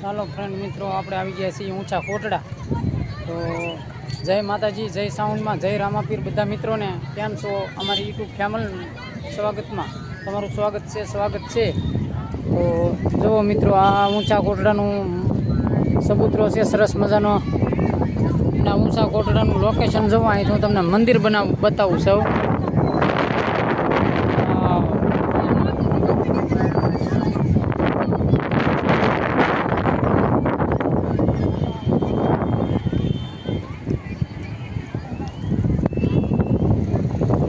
ચાલો ફ્રેન્ડ મિત્રો, આપણે આવી ગયા છીએ ઊંચા કોટડા. તો જય માતાજી, જય સાઉન્ડમાં, જય રામાપીર બધા મિત્રોને. કેમ છો? અમારી યુટ્યુબ ફેમિલી સ્વાગતમાં તમારું સ્વાગત છે. તો જુઓ મિત્રો, આ ઊંચા કોટડાનું સબૂતરો છે સરસ મજાનો. અને ઊંચા કોટડાનું લોકેશન જોવા, અહીં હું તમને મંદિર બતાવું છું.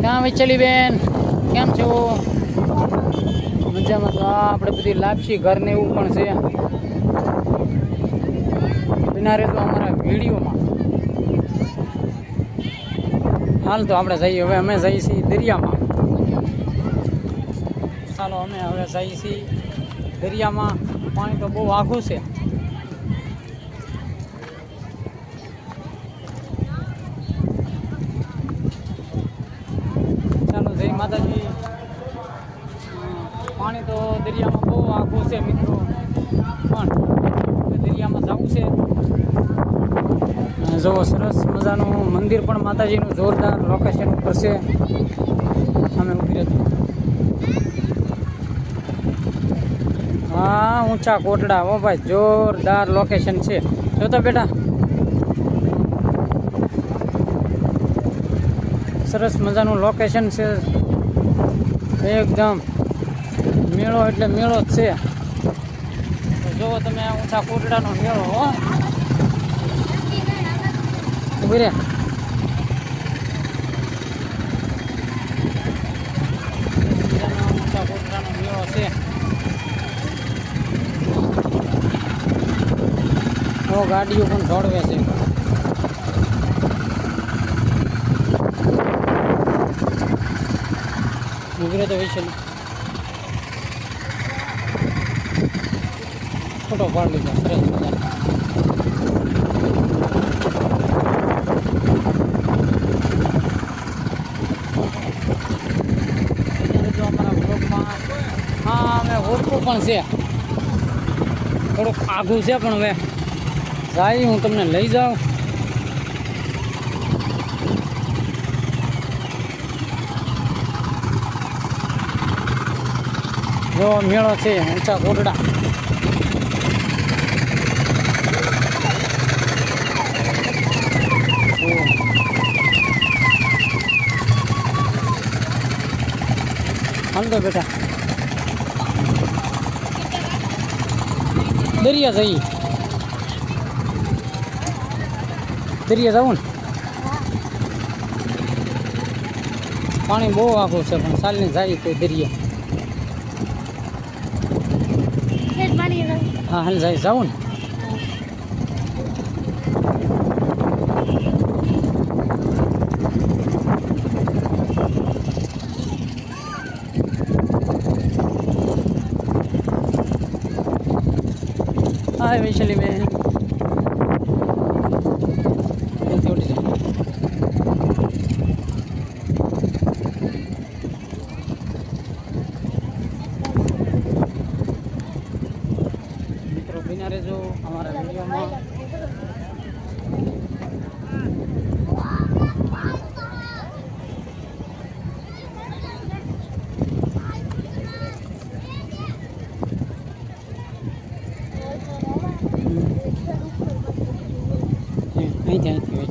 ક્યાં વિચલી બેન, કેમ છો? મજામાં. તો આપણે બધી લાપસી ઘર ને એવું પણ છે. બિના રહેતો અમારા વિડીયોમાં. હાલ તો આપણે જઈએ, હવે અમે જઈએ છીએ દરિયામાં. ચાલો, અમે હવે જઈએ છીએ દરિયામાં. પાણી તો બહુ આઘું છે. ચાલો, જય માતાજી. પાણી તો દરિયામાં બહુ આઘું છે મિત્રો, પણ દરિયામાં જવું છે. જો સરસ મજાનું મંદિર પણ માતાજીનું જોરદાર લોકેશન ઉપર છે. અમે ઉભી રહેતું. હા, ઊંચા કોટડા. ઓ ભાઈ, જોરદાર લોકેશન છે. જોતો બેટા, સરસ મજાનું લોકેશન છે. એકદમ મેળો એટલે મેળો જ છે. તો જુઓ તમે આ ઊંચા કોટડાનો મેળો. હો ઉભી રે. ઊંચા કોટડાનો મેળો છે. ગાડીઓ પણ દોડવે છે. ઉભી તો હોય છે. ફોટો પાડી લીધો સરસ મજા. જો અમારા બ્લોગમાં હા અમે ઓળખું પણ છે. થોડુંક આઘું છે, પણ હવે જાય હું તમને લઈ જાઉં. જો મેળો છે ઊંચા કોટડા. હાલ તો બેટા, દરિયા જઈએ. દરિયા જવું ને, પાણી બહુ આઘું છે, પણ ચાલીને જાય તો દરિયા. હા, હાલ જાય જવું ને. હા વૈશાલી બેન, મિત્રો બિના રહેજો અમારા વિડીયોમાં. અહીંથી હોય.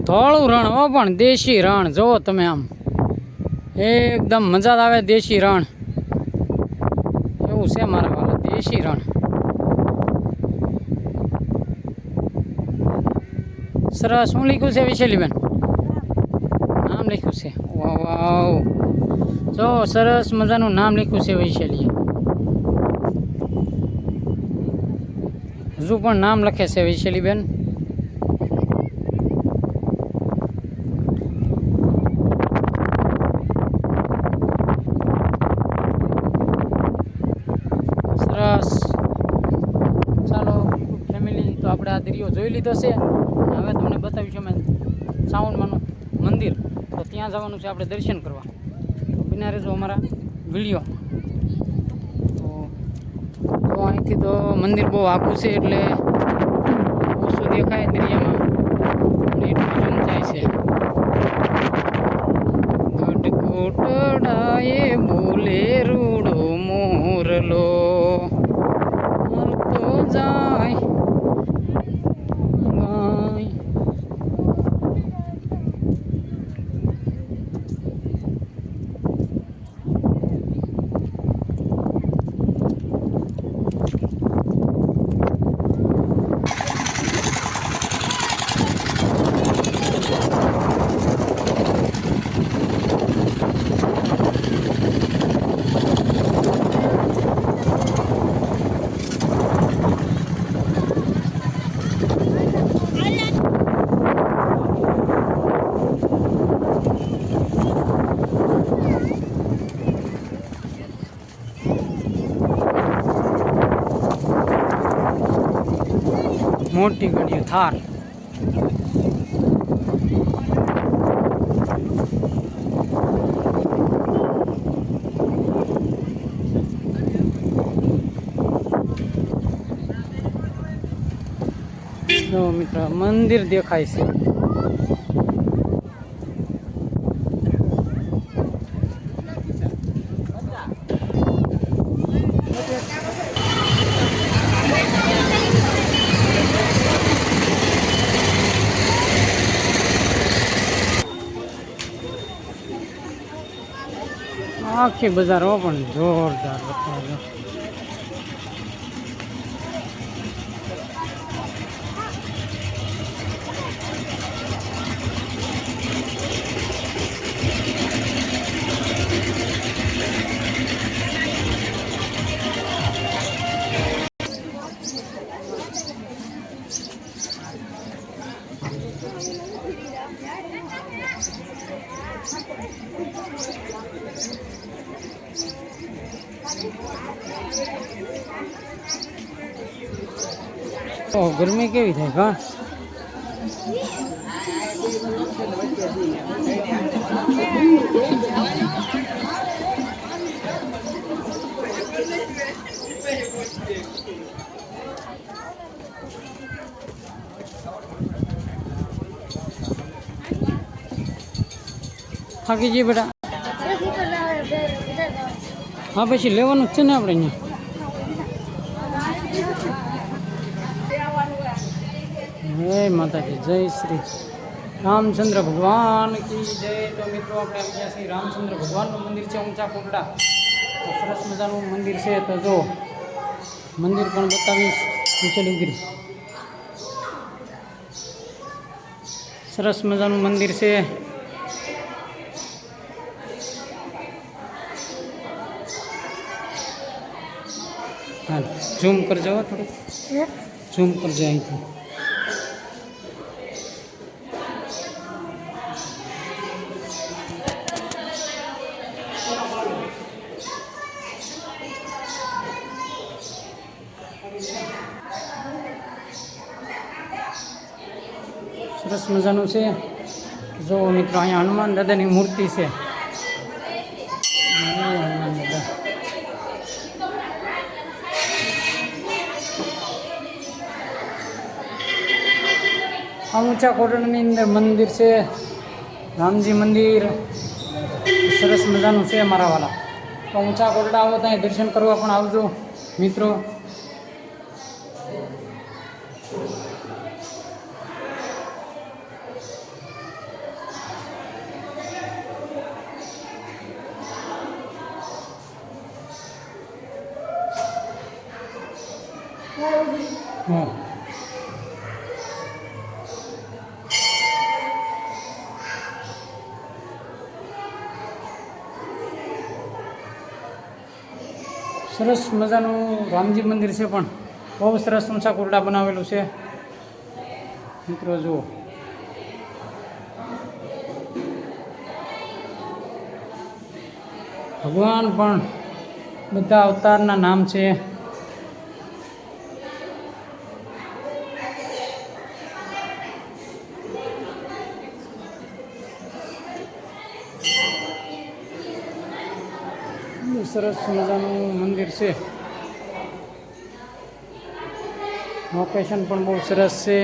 ધોળું રણ, હો પણ દેશી રણ. જુઓ તમે, આમ એકદમ મજા આવે. દેશી રણ એવું છે મારા વાલા, દેશી રણ. સરસ. શું લખ્યું છે વિશેલીબેન? નામ લખ્યું છે. વાહ વાહ, જો સરસ મજાનું નામ લખ્યું છે વૈશાલીએ. હજુ પણ નામ લખે છે વૈશાલીબેન. દરિયો જોઈ લીધો છે. હવે તમને બતાવીશું અમે સાવનમાનું મંદિર, તો ત્યાં જવાનું છે આપણે દર્શન કરવા. તો બિના રહેજો અમારા વિડીયો. તો અહીંથી તો મંદિર બહુ આખું છે એટલે ઓછું દેખાય દરિયામાં અને એટલું ઝૂમ થાય છે. ગઢકોટડાએ બોલે રૂડો મોરલો તો જાય ગાય. મોટી ગાડીઓ થાર. જો મિત્ર મંદિર દેખાય છે. આખી બજારો પણ જોરદાર બતાવે. ઓ ગરમી કેવી થાય કા. થાકી જઈએ બેટા. હા પછી લેવાનું જ છે ને આપણે અહીંયા. જય માતાજી, જય શ્રી રામચંદ્ર ભગવાન કી જય. તો મિત્રો આપણે આવી ગયા છીએ રામચંદ્ર ભગવાનનું મંદિર છે ઊંચા કોટડા. તો સરસ મજાનું મંદિર છે. તો જો મંદિર પણ બતાવીશ. નીચે ડુંગરી સરસ મજાનું મંદિર છે. હા ઝૂમ કરજો થોડું, ઝૂમ કરજો અહીંથી. સરસ મજાનું છે. જો મિત્રો અહીંયા હનુમાન દાદાની મૂર્તિ છે. હનુમાન દાદા આ ઊંચા કોટડાની અંદર મંદિર છે, રામજી મંદિર. સરસ મજાનું છે મારા વાલા. તો ઊંચા કોટડા આવો ત્યાં દર્શન કરવા પણ આવજો મિત્રો. હા સરસ મજાનું રામજી મંદિર છે, પણ બહુ સરસ ઊંચા કોરડા બનાવેલું છે મિત્રો. જુઓ ભગવાન પણ બધા અવતારના નામ છે. સરસ મજાનું મંદિર છે. લોકેશન પણ બહુ સરસ છે.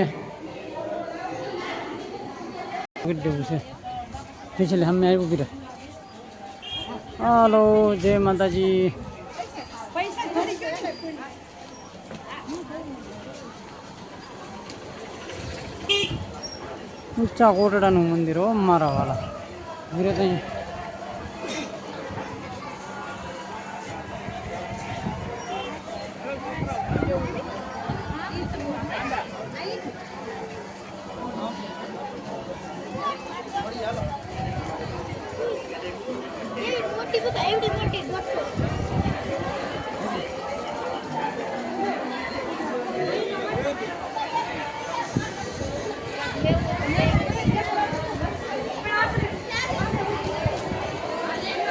વિડીયો છે એટલે અમે આવ્યું બીરા. હાલો, જય માતાજી. ઊંચા કોટડાનું મંદિર હો મારા વાલા. ધીરે થઈ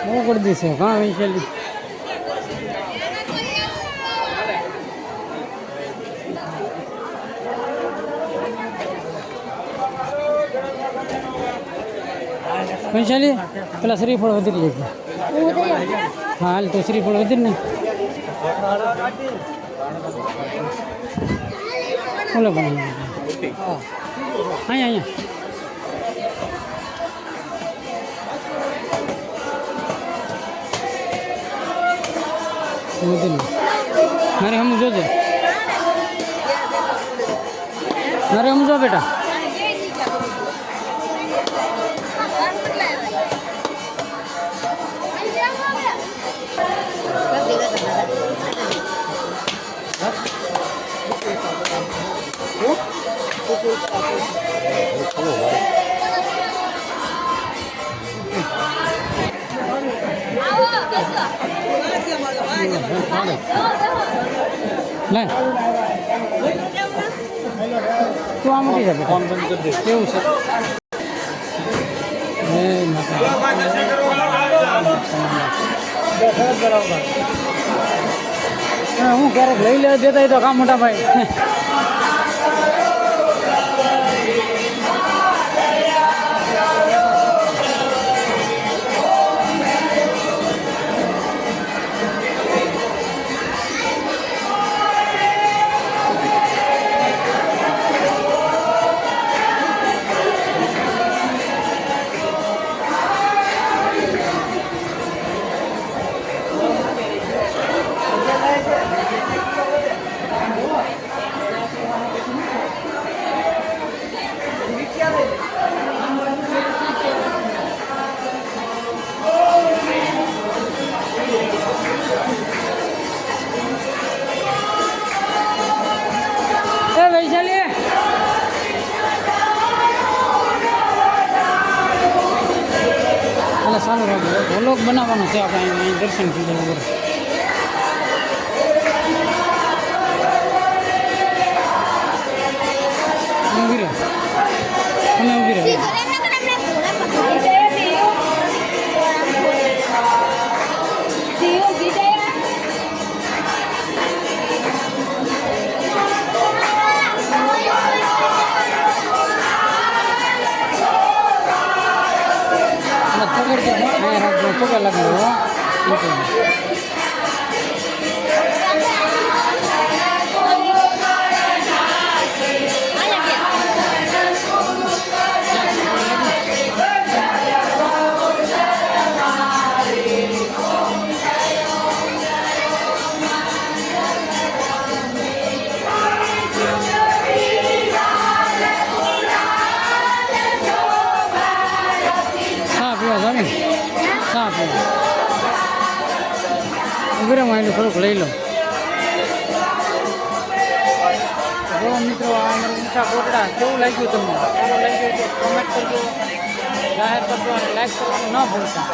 બહુ ગરદી છે કાં વૈશાલી. વૈશાલી પેલા શ્રીફળ વધી લેજે. હા હાલ તો શ્રીફળ વધી ને. બોલો બોલો અહીંયા વધી મારે હમ જોજે. મારે હમ જો બેટા. લે તું આમ ઉઠી જાય ફોન બંધ કરી દે. કેવું છે? હું ક્યારેક લઈ લે દેતા તો કામ મોટા ભાઈ. સારું રાખજો. વ્લોગ બનાવવાનો છે આપણે અહીં દર્શન થઈ જાય બરાબર. ઊભી રહે તમે ઊભી રહે. પગા લાગ્યો ઉભેરામાં એટલે થોડુંક લઈ લો. જો મિત્રો આ અમારા ઊંચા કોટડા કેવું લાગ્યું તમને? સારું લાગ્યું તો કોમેન્ટ કરજો, જાહેર કરજો અને લાઈક કરવાનું ન ભૂલતા.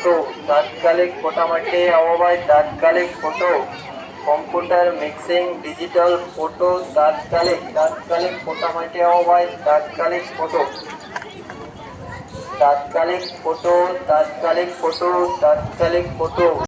તો તાત્કાલિક ફોટા માટે આવો ભાઈ. તાત્કાલિક photo, computer mixing, digital photo, તાત્કાલિક ફોટા માટે આવો ભાઈ. તાત્કાલિક ફોટો, તાત્કાલિક ફોટો, તાત્કાલિક ફોટો, તાત્કાલિક ફોટો.